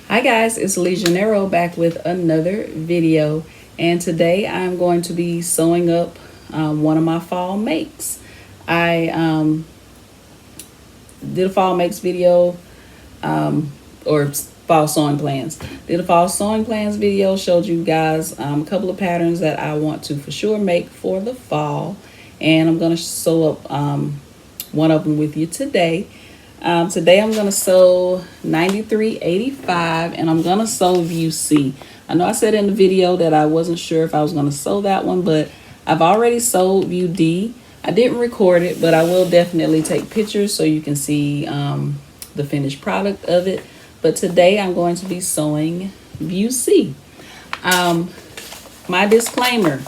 Hi guys, it's LeJanaro back with another video, and today I'm going to be sewing up one of my fall makes. I did a fall makes video, or fall sewing plans. Did a fall sewing plans video, showed you guys a couple of patterns that I want to for sure make for the fall, and I'm going to sew up one of them with you today. Today I'm going to sew 9385 and I'm going to sew view C. I know I said in the video that I wasn't sure if I was going to sew that one, but I've already sewed view D. I didn't record it, but I will definitely take pictures so you can see the finished product of it. But today I'm going to be sewing view C. My disclaimer,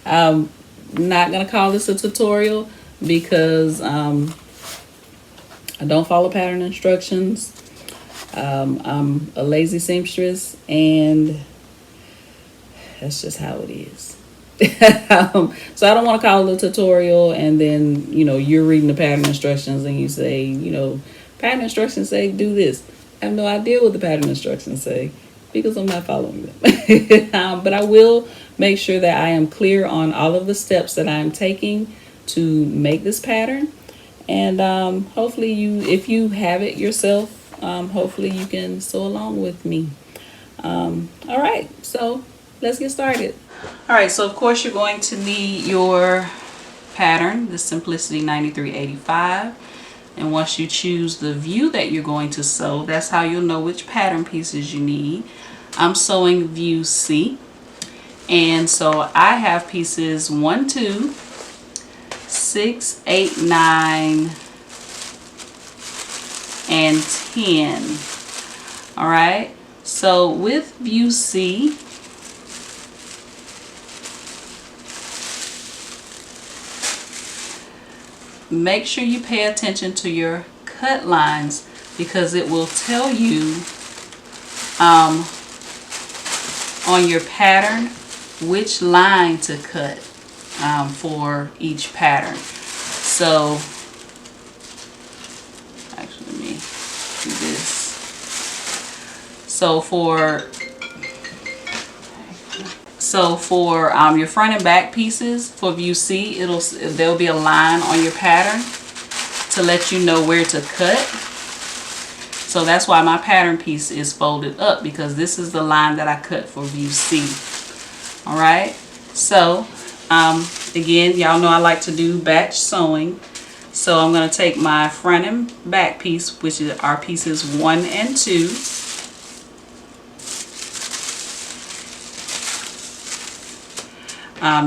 I'm not going to call this a tutorial because I don't follow pattern instructions. I'm a lazy seamstress, and that's just how it is. So I don't want to call it a tutorial, and then, you're reading the pattern instructions and you say, pattern instructions say do this. I have no idea what the pattern instructions say because I'm not following them. But I will make sure that I am clear on all of the steps that I'm taking to make this pattern. And hopefully if you have it yourself, hopefully you can sew along with me. All right, so let's get started. All right, so of course you're going to need your pattern, the Simplicity 9385. And once you choose the view that you're going to sew, that's how you'll know which pattern pieces you need. I'm sewing view C. And so I have pieces 1, 2, 6, 8, 9, and 10. All right, so with view C, make sure you pay attention to your cut lines because it will tell you on your pattern which line to cut for each pattern. So actually, let me do this. So for your front and back pieces for view C, there'll be a line on your pattern to let you know where to cut. So that's why my pattern piece is folded up, because this is the line that I cut for view C. All right, so again, y'all know I like to do batch sewing. So I'm going to take my front and back piece, which are pieces 1 and 2.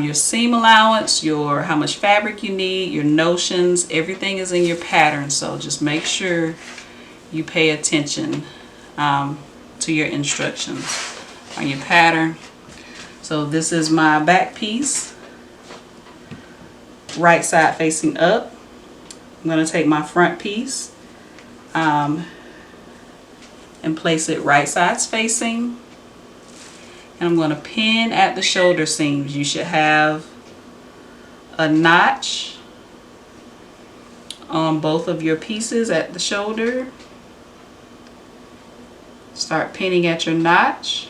Your seam allowance, how much fabric you need, your notions, everything is in your pattern. So just make sure you pay attention to your instructions on your pattern. So this is my back piece, right side facing up. I'm going to take my front piece and place it right sides facing. And I'm going to pin at the shoulder seams. You should have a notch on both of your pieces at the shoulder. Start pinning at your notch.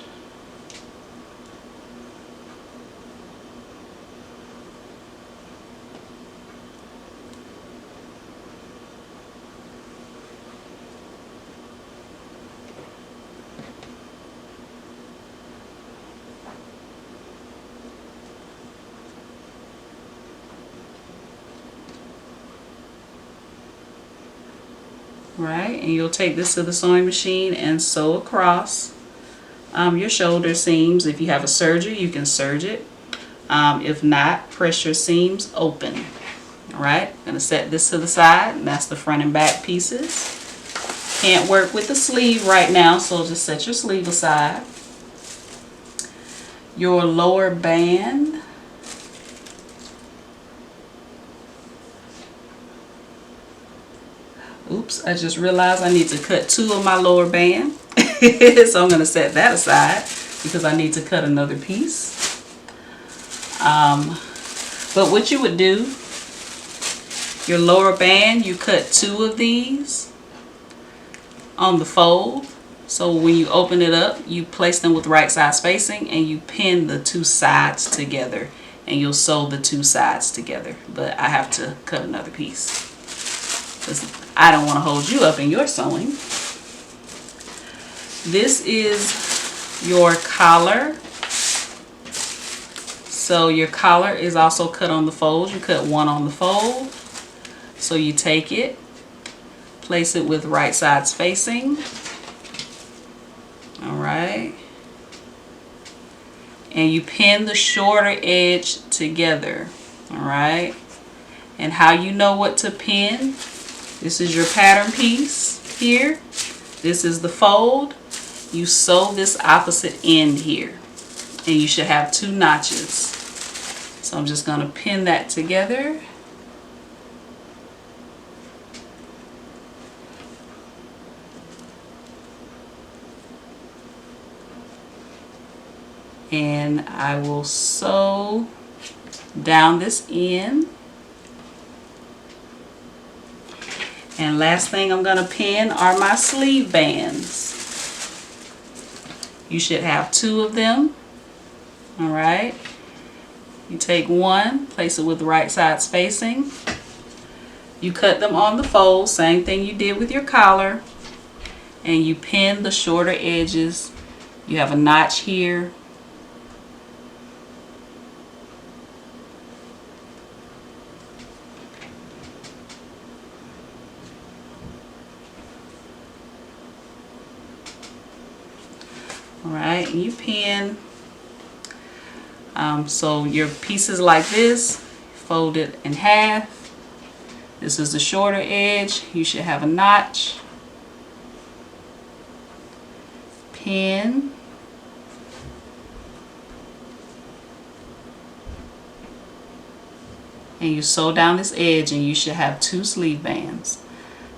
Right, and you'll take this to the sewing machine and sew across your shoulder seams. If you have a serger, you can serge it. If not, press your seams open. All right, I'm going to set this to the side, and that's the front and back pieces. Can't work with the sleeve right now, so just set your sleeve aside. Your lower band. Oops, I just realized I need to cut 2 of my lower band. So I'm going to set that aside because I need to cut another piece. But what you would do, your lower band, you cut 2 of these on the fold, So when you open it up, you place them with right side spacing and you pin the two sides together, and you'll sew the two sides together. But I have to cut another piece because I don't want to hold you up in your sewing. This is your collar. So your collar is also cut on the folds. You cut one on the fold. So you take it, place it with right side spacing. All right. And you pin the shorter edge together. All right. And how you know what to pin, this is your pattern piece here. This is the fold. You sew this opposite end here. And you should have 2 notches. So I'm just going to pin that together. And I will sew down this end. And last thing I'm going to pin are my sleeve bands. You should have 2 of them. All right. You take one, place it with the right side spacing. You cut them on the fold, same thing you did with your collar. And you pin the shorter edges. You have a notch here. Alright, and you pin. So your pieces like this, fold it in half. This is the shorter edge. You should have a notch. Pin. And you sew down this edge and you should have 2 sleeve bands.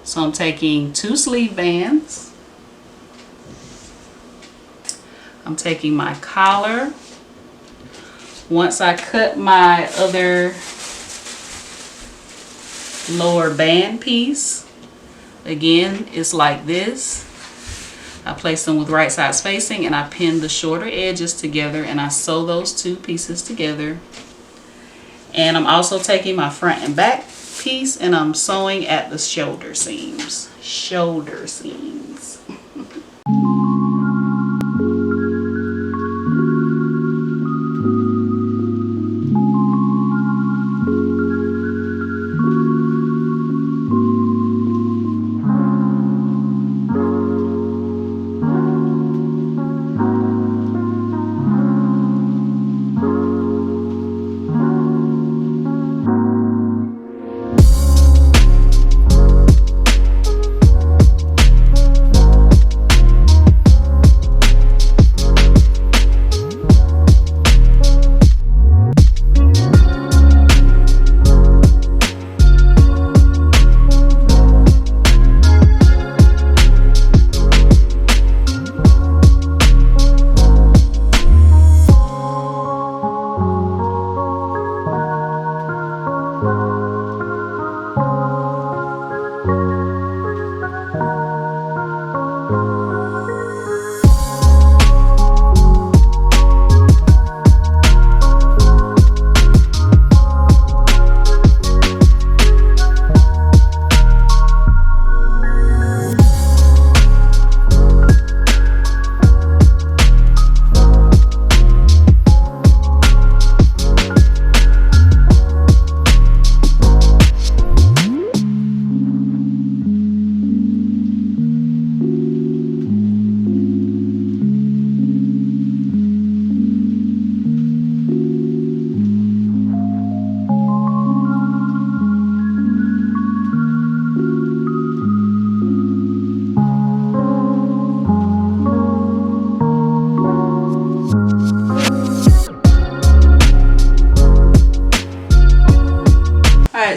So I'm taking 2 sleeve bands. I'm taking my collar. Once I cut my other lower band piece, again, it's like this. I place them with right side spacing and I pin the shorter edges together and I sew those 2 pieces together. And I'm also taking my front and back piece and I'm sewing at the shoulder seams. Shoulder seams.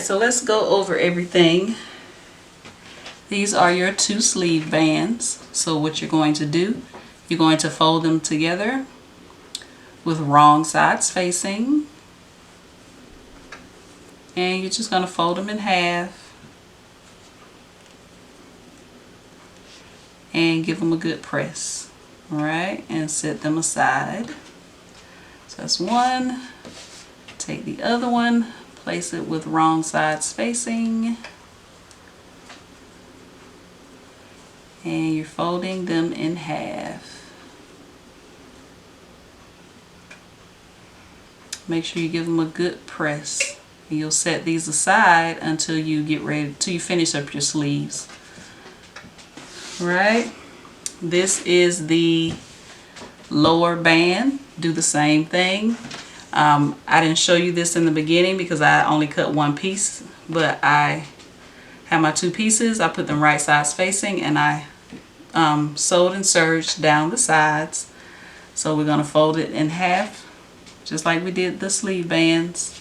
So let's go over everything. These are your 2 sleeve bands. So what you're going to do, you're going to fold them together with wrong sides facing. And you're just going to fold them in half. and give them a good press. All right, and set them aside. So that's one. Take the other one, place it with wrong side spacing, and you're folding them in half. Make sure you give them a good press. And you'll set these aside until you get ready, till you finish up your sleeves. Right? This is the lower band. Do the same thing. I didn't show you this in the beginning because I only cut one piece, but I have my two pieces. I put them right sides facing, and I sewed and serged down the sides. So we're going to fold it in half, just like we did the sleeve bands,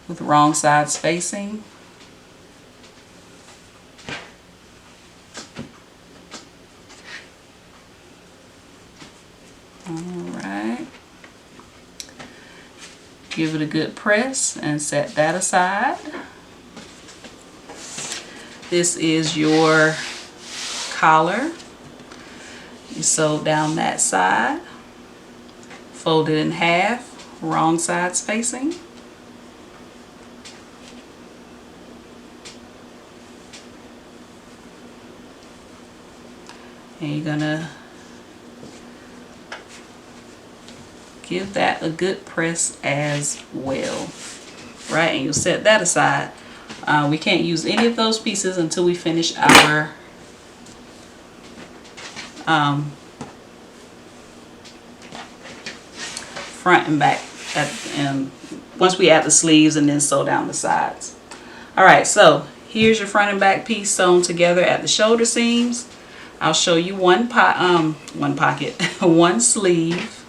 with the wrong sides facing. Alright. Give it a good press and set that aside. This is your collar. You sew down that side, fold it in half, wrong sides facing. And you're gonna give that a good press as well, right? And you'll set that aside. We can't use any of those pieces until we finish our front and back, and once we add the sleeves and then sew down the sides. All right, so here's your front and back piece sewn together at the shoulder seams. I'll show you one pocket, one sleeve,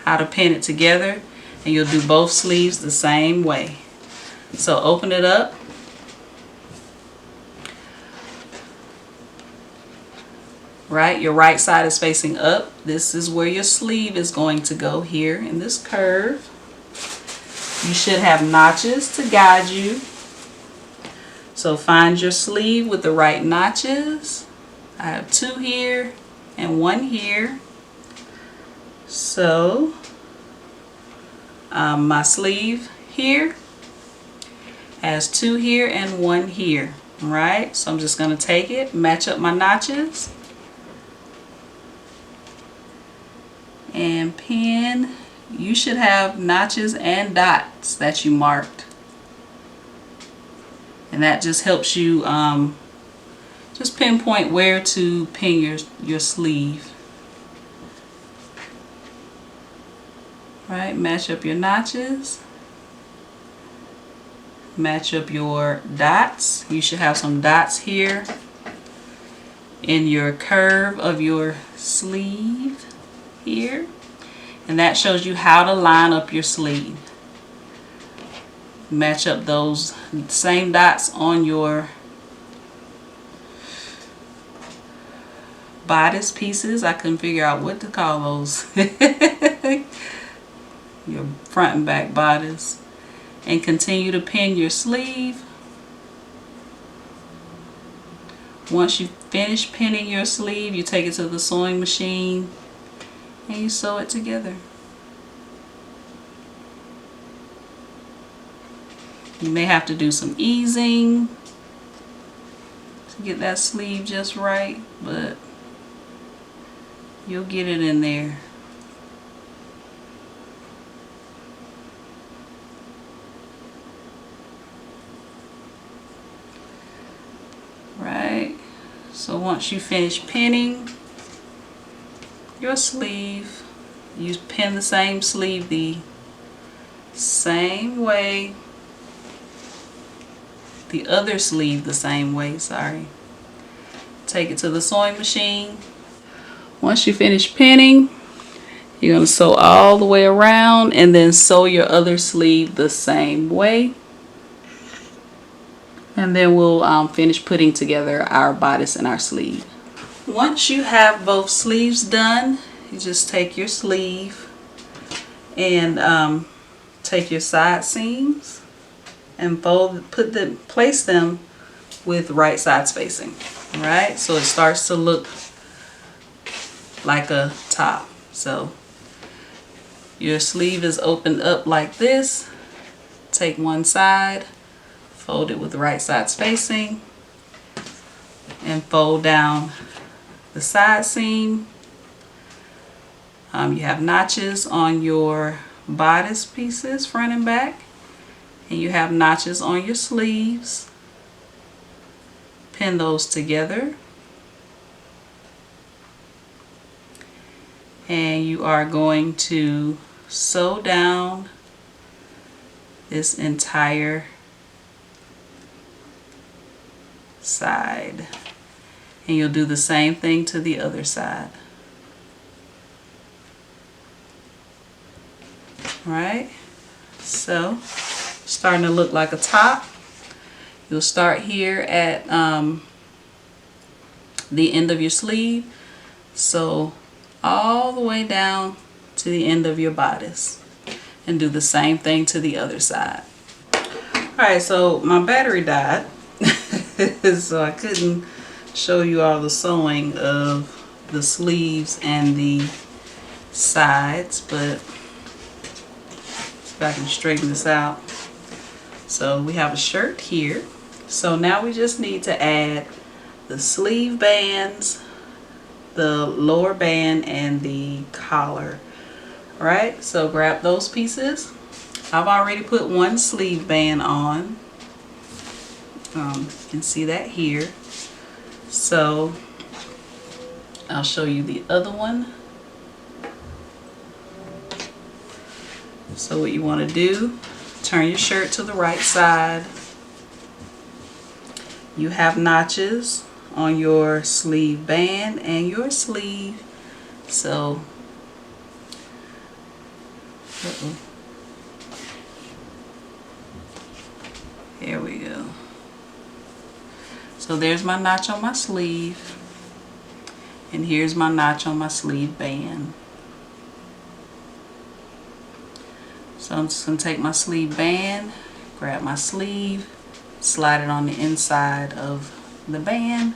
how to pin it together, and you'll do both sleeves the same way. So open it up. Right, your right side is facing up. This is where your sleeve is going to go, here in this curve. You should have notches to guide you. So find your sleeve with the right notches. I have two here and one here. So my sleeve here has two here and one here. Right, so I'm just going to take it, match up my notches, and pin. You should have notches and dots that you marked, and that just helps you just pinpoint where to pin your sleeve. Right, match up your notches, match up your dots. You should have some dots here in your curve of your sleeve here, and that shows you how to line up your sleeve. Match up those same dots on your bodice pieces. I couldn't figure out what to call those. Your front and back bodice, and continue to pin your sleeve. Once you finish pinning your sleeve, you take it to the sewing machine and you sew it together. You may have to do some easing to get that sleeve just right, but you'll get it in there. Right, so once you finish pinning your sleeve, you pin the same sleeve the same way, the other sleeve the same way, sorry. Take it to the sewing machine. Once you finish pinning, you're going to sew all the way around and then sew your other sleeve the same way. And then we'll finish putting together our bodice and our sleeve. Once you have both sleeves done, you just take your sleeve and take your side seams and place them with right sides facing. All right, so it starts to look like a top. So your sleeve is opened up like this. Take one side, fold it with the right sides facing, and fold down the side seam. You have notches on your bodice pieces, front and back, and you have notches on your sleeves. Pin those together, and you are going to sew down this entire side, and you'll do the same thing to the other side. Right, so starting to look like a top. You'll start here at the end of your sleeve, so all the way down to the end of your bodice, and do the same thing to the other side. Alright, so my battery died so I couldn't show you all the sewing of the sleeves and the sides, but if I can straighten this out. So we have a shirt here. So now we just need to add the sleeve bands, the lower band, and the collar. All right, so grab those pieces. I've already put one sleeve band on. You can see that here. So I'll show you the other one. So what you want to do, turn your shirt to the right side. You have notches on your sleeve band and your sleeve. So here we go. So there's my notch on my sleeve, and here's my notch on my sleeve band. So I'm just going to take my sleeve band, grab my sleeve, slide it on the inside of the band.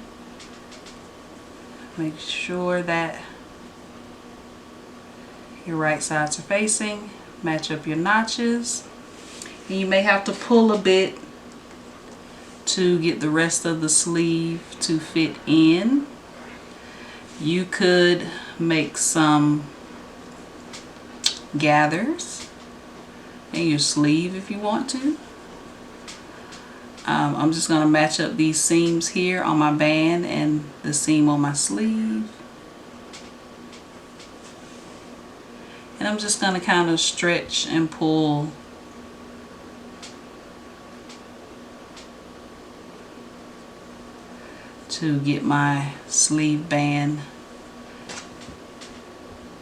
Make sure that your right sides are facing. Match up your notches. And you may have to pull a bit to get the rest of the sleeve to fit in. You could make some gathers in your sleeve if you want to. I'm just going to match up these seams here on my band and the seam on my sleeve. And I'm just going to kind of stretch and pull to get my sleeve band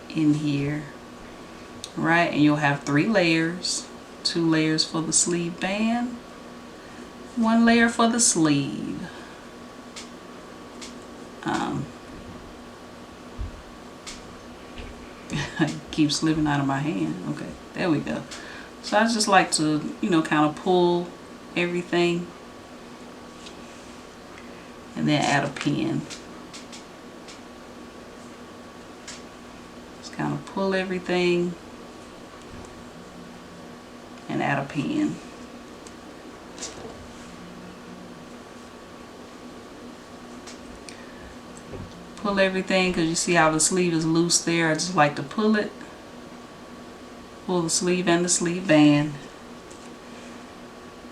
in here. Right, and you'll have 3 layers. 2 layers for the sleeve band, 1 layer for the sleeve. It keeps slipping out of my hand. Okay, there we go. So I just like to, you know, kind of pull everything and then add a pin. Just kind of pull everything and add a pin. Pull everything, because you see how the sleeve is loose there. I just like to pull it. Pull the sleeve and the sleeve band,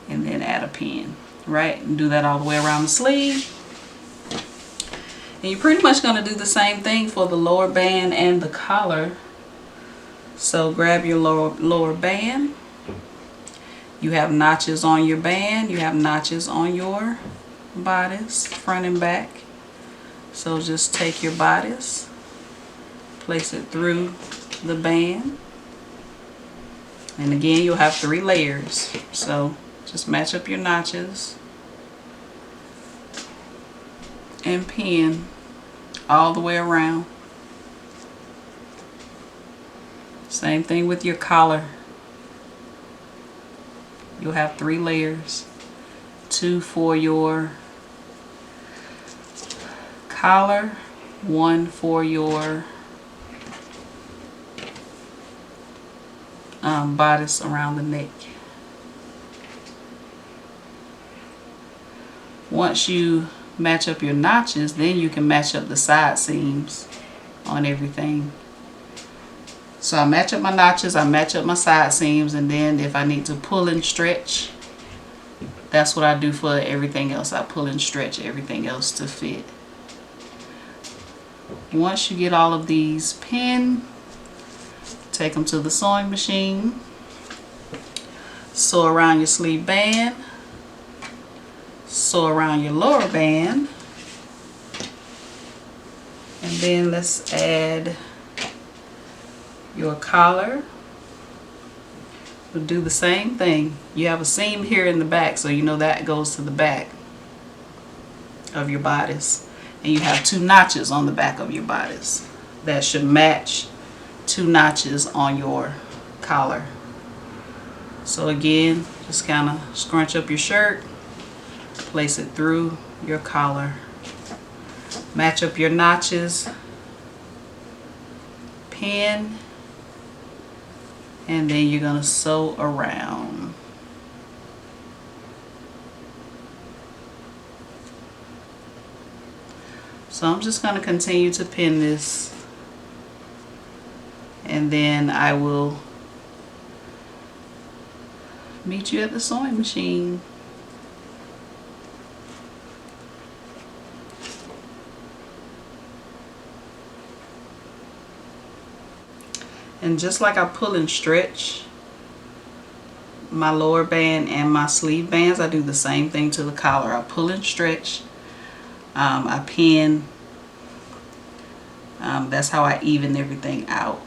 and then add a pin. Right, and do that all the way around the sleeve. And you're pretty much going to do the same thing for the lower band and the collar. So grab your lower band. You have notches on your band. You have notches on your bodice, front and back. So just take your bodice, place it through the band. And again, you'll have 3 layers. So just match up your notches and pin all the way around. Same thing with your collar. You'll have 3 layers, 2 for your collar, one for your bodice around the neck. Once you match up your notches, then you can match up the side seams on everything. So I match up my notches, I match up my side seams, and then if I need to pull and stretch, that's what I do for everything else. I pull and stretch everything else to fit. Once you get all of these pinned, take them to the sewing machine, sew around your sleeve band, sew around your lower band, and then let's add your collar. We'll do the same thing. You have a seam here in the back, so you know that goes to the back of your bodice, and you have 2 notches on the back of your bodice that should match 2 notches on your collar. So again, just kind of scrunch up your shirt, place it through your collar, match up your notches, pin, and then you're going to sew around. So I'm just going to continue to pin this, and then I will meet you at the sewing machine. And just like I pull and stretch my lower band and my sleeve bands, I do the same thing to the collar. I pull and stretch, I pin. That's how I even everything out.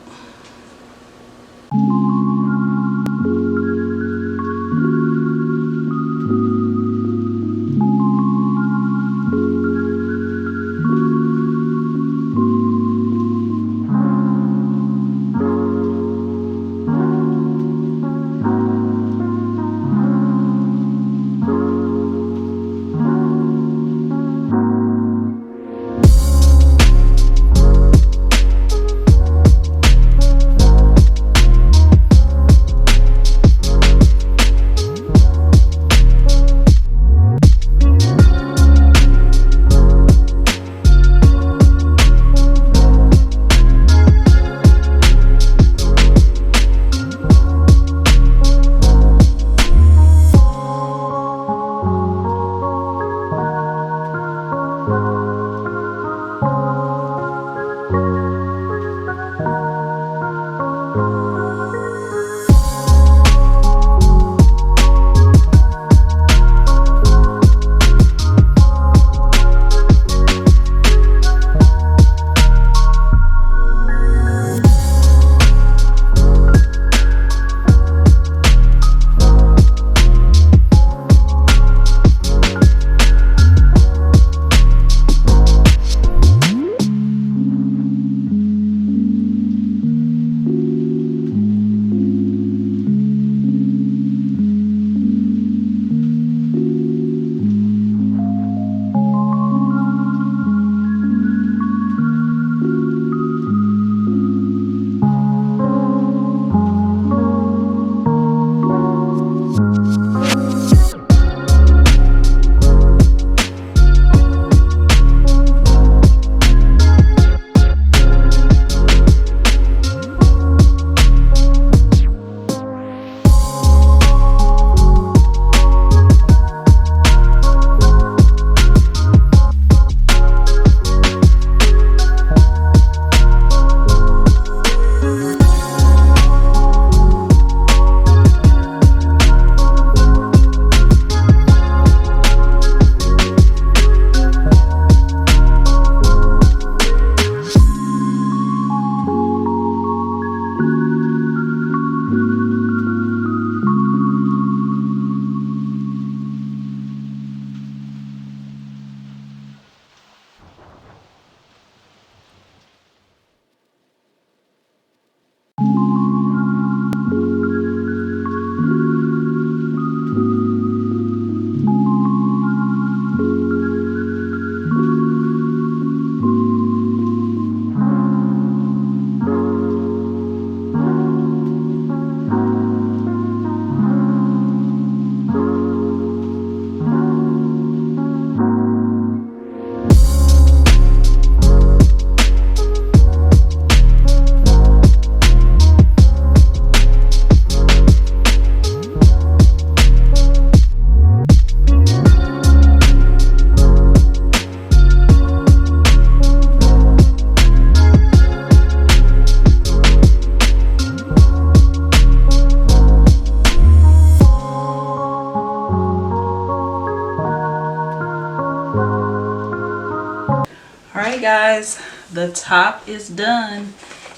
Alright guys, the top is done.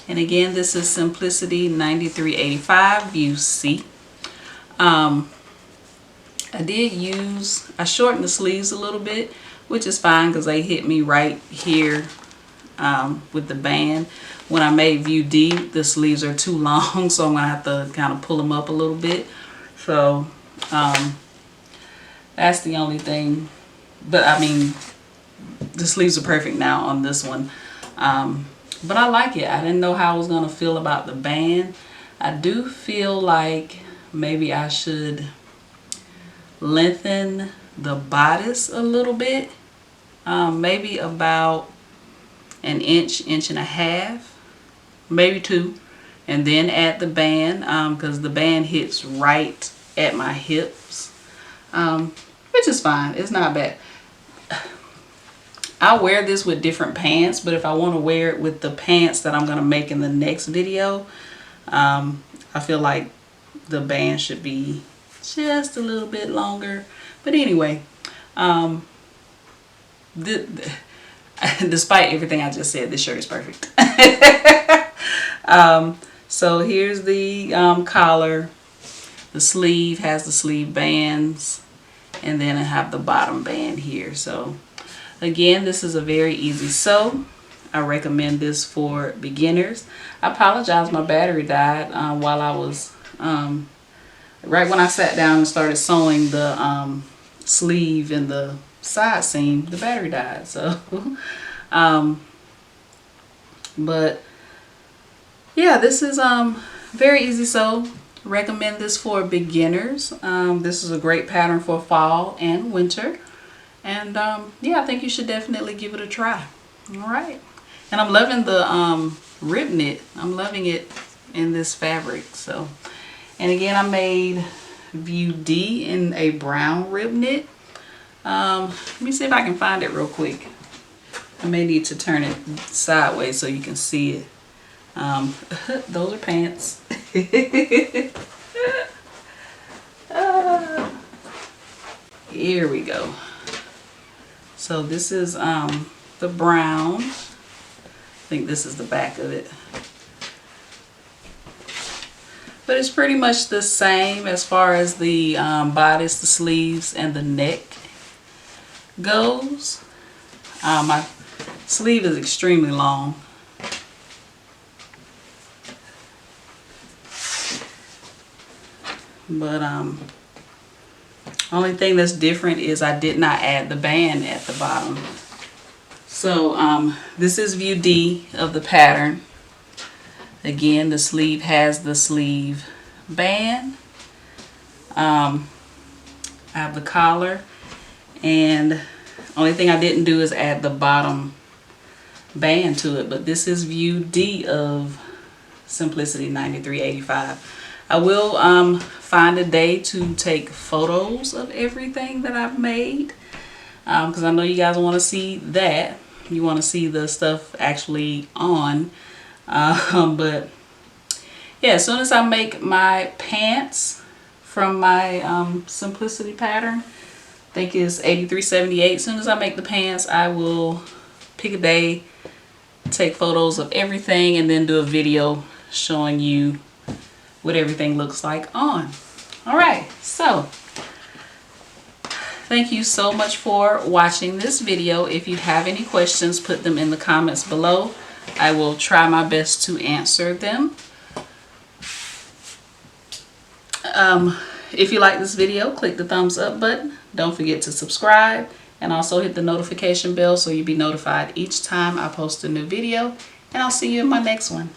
And again, this is Simplicity 9385 View C. I shortened the sleeves a little bit, which is fine because they hit me right here with the band. When I made View D, the sleeves are too long, so I'm going to have to kind of pull them up a little bit. So that's the only thing. But I mean, the sleeves are perfect now on this one. But I like it. I didn't know how I was going to feel about the band. I do feel like maybe I should lengthen the bodice a little bit. Maybe about an inch, inch and a half, maybe 2. And then add the band, because the band hits right at my hips, which is fine. It's not bad. I'll wear this with different pants, but if I want to wear it with the pants that I'm going to make in the next video, I feel like the band should be just a little bit longer. But anyway, despite everything I just said, this shirt is perfect. So here's the collar. The sleeve has the sleeve bands, and then I have the bottom band here. So again, this is a very easy sew. I recommend this for beginners. I apologize, my battery died while I was, right when I sat down and started sewing the sleeve and the side seam, the battery died. So, but yeah, this is very easy sew. Recommend this for beginners. This is a great pattern for fall and winter. And yeah, I think you should definitely give it a try. All right. And I'm loving the rib knit. I'm loving it in this fabric. So, and again, I made View D in a brown rib knit. Let me see if I can find it real quick. I may need to turn it sideways so you can see it. Those are pants. Here we go. So this is the brown. I think this is the back of it. But it's pretty much the same as far as the bodice, the sleeves, and the neck goes. My sleeve is extremely long. But only thing that's different is I did not add the band at the bottom. So this is View D of the pattern. Again, the sleeve has the sleeve band. I have the collar, and only thing I didn't do is add the bottom band to it. But this is View D of Simplicity 9385. I will find a day to take photos of everything that I've made, because I know you guys want to see that. You want to see the stuff actually on. But yeah, as soon as I make my pants from my Simplicity pattern, I think it's 8378. As soon as I make the pants, I will pick a day, take photos of everything, and then do a video showing you what everything looks like on. All right, so thank you so much for watching this video. If you have any questions, put them in the comments below. I will try my best to answer them. If you like this video, click the thumbs up button. Don't forget to subscribe, and also hit the notification bell so you'll be notified each time I post a new video. And I'll see you in my next one.